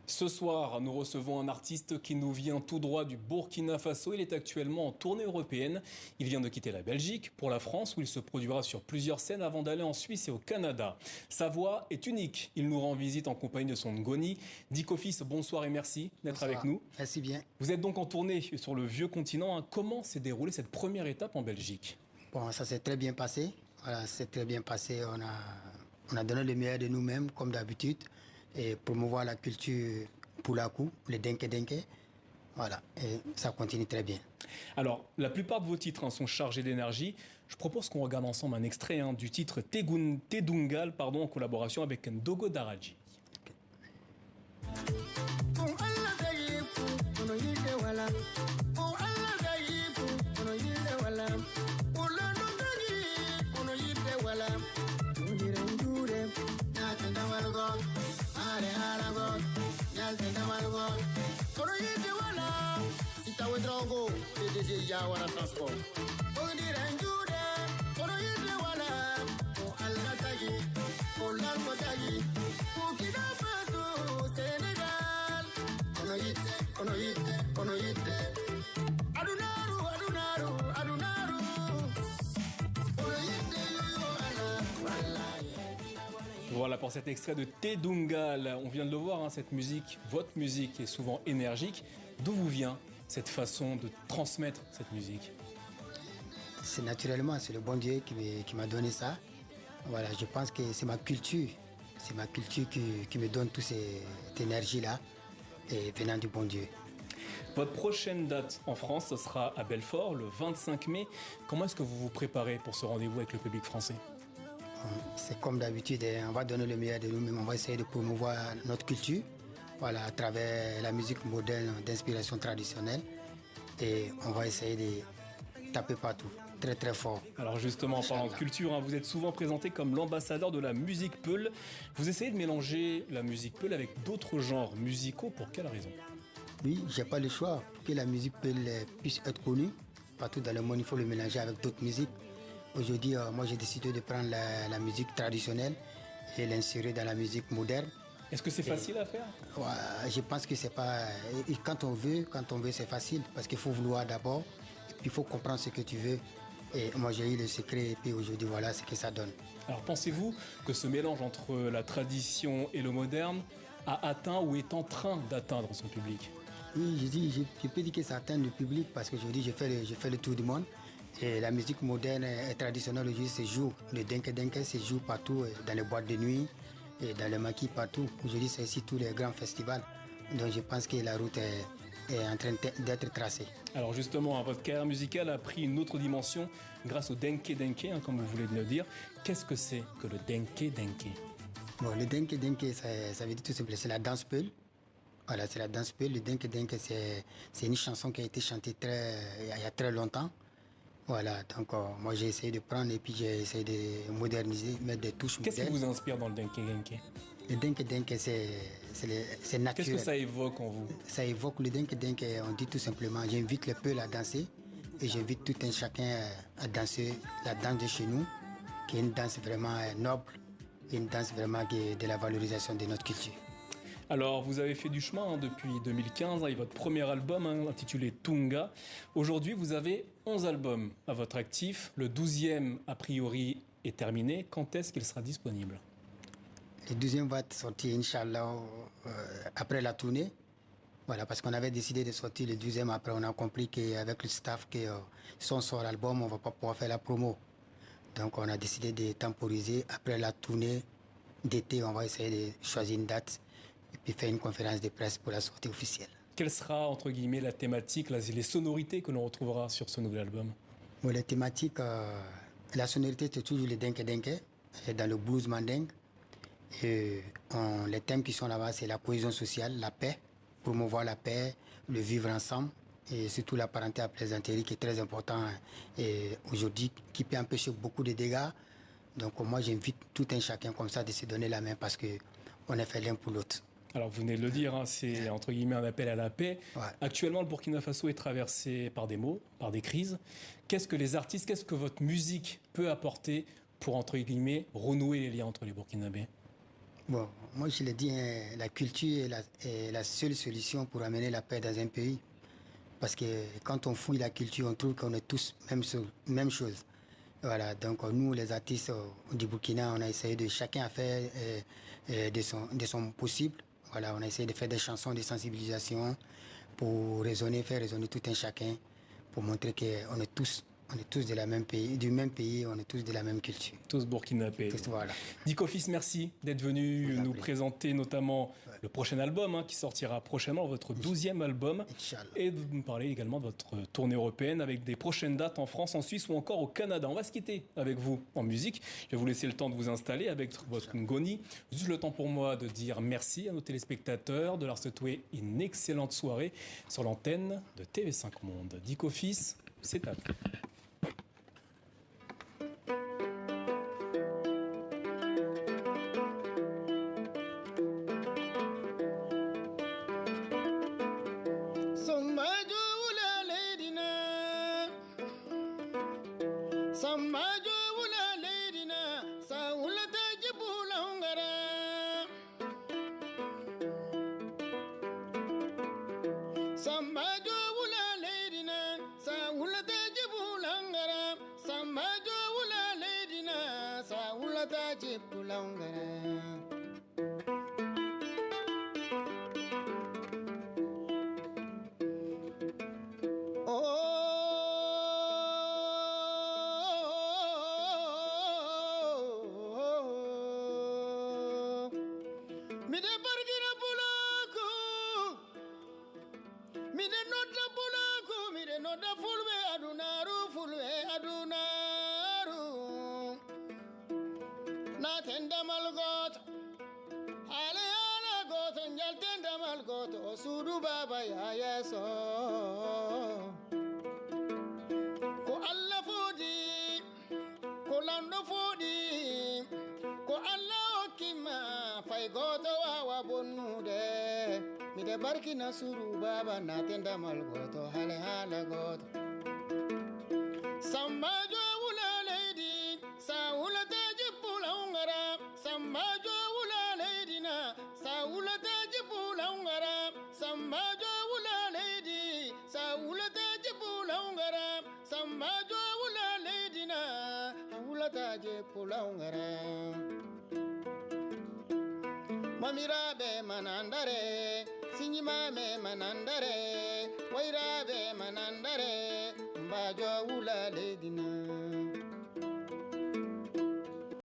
Ce soir, nous recevons un artiste qui nous vient tout droit du Burkina Faso. Il est actuellement en tournée européenne. Il vient de quitter la Belgique pour la France où il se produira sur plusieurs scènes avant d'aller en Suisse et au Canada. Sa voix est unique. Il nous rend visite en compagnie de son Ngoni. Dick Office, bonsoir et merci d'être avec nous. Merci bien. Vous êtes donc en tournée sur le vieux continent. Comment s'est déroulée cette première étape en Belgique? Bon, ça s'est très bien passé. Voilà, c'est très bien passé. On a donné le meilleur de nous-mêmes, comme d'habitude, et promouvoir la culture Poulakou, le Denke Denke. Voilà, et ça continue très bien. Alors, la plupart de vos titres sont chargés d'énergie. Je propose qu'on regarde ensemble un extrait du titre Tedungal, en collaboration avec Ndogo Daraji. Voilà pour cet extrait de Tedungal. On vient de le voir, cette musique, votre musique est souvent énergique. D'où vous vient cette façon de transmettre cette musique? C'est naturellement, c'est le bon Dieu qui m'a donné ça. Voilà, je pense que c'est ma culture. C'est ma culture qui me donne toute cette énergie-là, et venant du bon Dieu. Votre prochaine date en France, ce sera à Belfort, le 25 mai. Comment est-ce que vous vous préparez pour ce rendez-vous avec le public français? C'est comme d'habitude, on va donner le meilleur de nous-mêmes, on va essayer de promouvoir notre culture, voilà, à travers la musique moderne d'inspiration traditionnelle, et on va essayer de taper partout, très très fort. Alors justement, en parlant de culture, vous êtes souvent présenté comme l'ambassadeur de la musique Peul. Vous essayez de mélanger la musique Peul avec d'autres genres musicaux, pour quelle raison? Oui, j'ai pas le choix. Pour que la musique Peul puisse être connue partout dans le monde, il faut le mélanger avec d'autres musiques. Aujourd'hui, moi j'ai décidé de prendre la musique traditionnelle et l'insérer dans la musique moderne. Est-ce que c'est facile à faire? Ouais, je pense que c'est pas... Et quand on veut, c'est facile. Parce qu'il faut vouloir d'abord, et puis il faut comprendre ce que tu veux. Et moi j'ai eu le secret, et puis aujourd'hui, voilà ce que ça donne. Alors pensez-vous que ce mélange entre la tradition et le moderne a atteint ou est en train d'atteindre son public? Oui, je peux dire que ça atteint le public parce qu'aujourd'hui, je fais le tour du monde. Et la musique moderne et traditionnelle aujourd'hui se joue. Le Denke Denke se joue partout, dans les boîtes de nuit et dans les maquis partout. Aujourd'hui, c'est ici tous les grands festivals. Donc je pense que la route est en train d'être tracée. Alors justement, votre carrière musicale a pris une autre dimension grâce au Denke Denke, comme vous voulez le dire. Qu'est-ce que c'est que le Denke Denke? Bon, le Denke Denke, ça veut dire tout simplement, c'est la danse Peul. Voilà, c'est la danse Peul. Le Denke Denke, c'est une chanson qui a été chantée il y a très longtemps. Voilà, donc moi j'ai essayé de prendre et puis j'ai essayé de moderniser, mettre des touches modernes. Qu'est-ce qui vous inspire dans le Denke Denke? Le Denke Denke, c'est naturel. Qu'est-ce que ça évoque en vous? Ça évoque le Denke Denke, on dit tout simplement, j'invite le peuple à danser et j'invite tout un chacun à danser la danse de chez nous, qui est une danse vraiment noble, une danse vraiment de la valorisation de notre culture. Alors, vous avez fait du chemin depuis 2015 et votre premier album intitulé Tunga. Aujourd'hui, vous avez 11 albums à votre actif. Le 12e, a priori, est terminé. Quand est-ce qu'il sera disponible? Le 12e va sortir, Inch'Allah, après la tournée. Voilà, parce qu'on avait décidé de sortir le 12e. Après, on a compris qu'avec le staff, que si on sort l'album, on ne va pas pouvoir faire la promo. Donc, on a décidé de temporiser. Après la tournée d'été, on va essayer de choisir une date et puis faire une conférence de presse pour la sortie officielle. Quelle sera, entre guillemets, la thématique, les sonorités que l'on retrouvera sur ce nouvel album? Bon, les thématiques, la sonorité, c'est toujours le Denke Denke, dans le blues mandingue. Et les thèmes qui sont là-bas, c'est la cohésion sociale, la paix, promouvoir la paix, le vivre ensemble, et surtout la parenté à plaisanterie qui est très important aujourd'hui, qui peut empêcher beaucoup de dégâts. Donc moi, j'invite tout un chacun comme ça de se donner la main parce qu'on est fait l'un pour l'autre. Alors vous venez de le dire, c'est entre guillemets un appel à la paix. Ouais. Actuellement, le Burkina Faso est traversé par des maux, par des crises. Qu'est-ce que les artistes, qu'est-ce que votre musique peut apporter pour, entre guillemets, renouer les liens entre les Burkinabés? Bon, moi je le dis, hein, la culture est la seule solution pour amener la paix dans un pays. Parce que quand on fouille la culture, on trouve qu'on est tous même chose. Voilà, donc nous les artistes du Burkina, on a essayé de chacun à faire de son possible. Voilà, on a essayé de faire des chansons de sensibilisation pour faire résonner tout un chacun, pour montrer on est tous de la même pays, du même pays, on est tous de la même culture. Tous burkinabés. Voilà. Dico Fils, merci d'être venu nous présenter notamment le prochain album qui sortira prochainement, votre 12e album. Inch'Allah. Et de nous parler également de votre tournée européenne avec des prochaines dates en France, en Suisse ou encore au Canada. On va se quitter avec vous en musique. Je vais vous laisser le temps de vous installer avec votre Ngoni. Juste le temps pour moi de dire merci à nos téléspectateurs, de leur souhaiter une excellente soirée sur l'antenne de TV5 Monde. Dico Fils, c'est à vous. Sudu baba ya yeso ko Allah fodi ko lando fodi ko Allah okima fay goto wawa bonnude mi de barkina suru baba na tenda mal goto hale hala goto samba jo wula lady sa wula taji pula ungara samba jo wula lady na sa wula taji pula ungara Sambajo wula lady, sa wula taje pula ungara. Sambajo wula lady na, wula taje pula ungara. Mamira be manandare, sinyima me manandare, waira be manandare, mbajo wula lady na.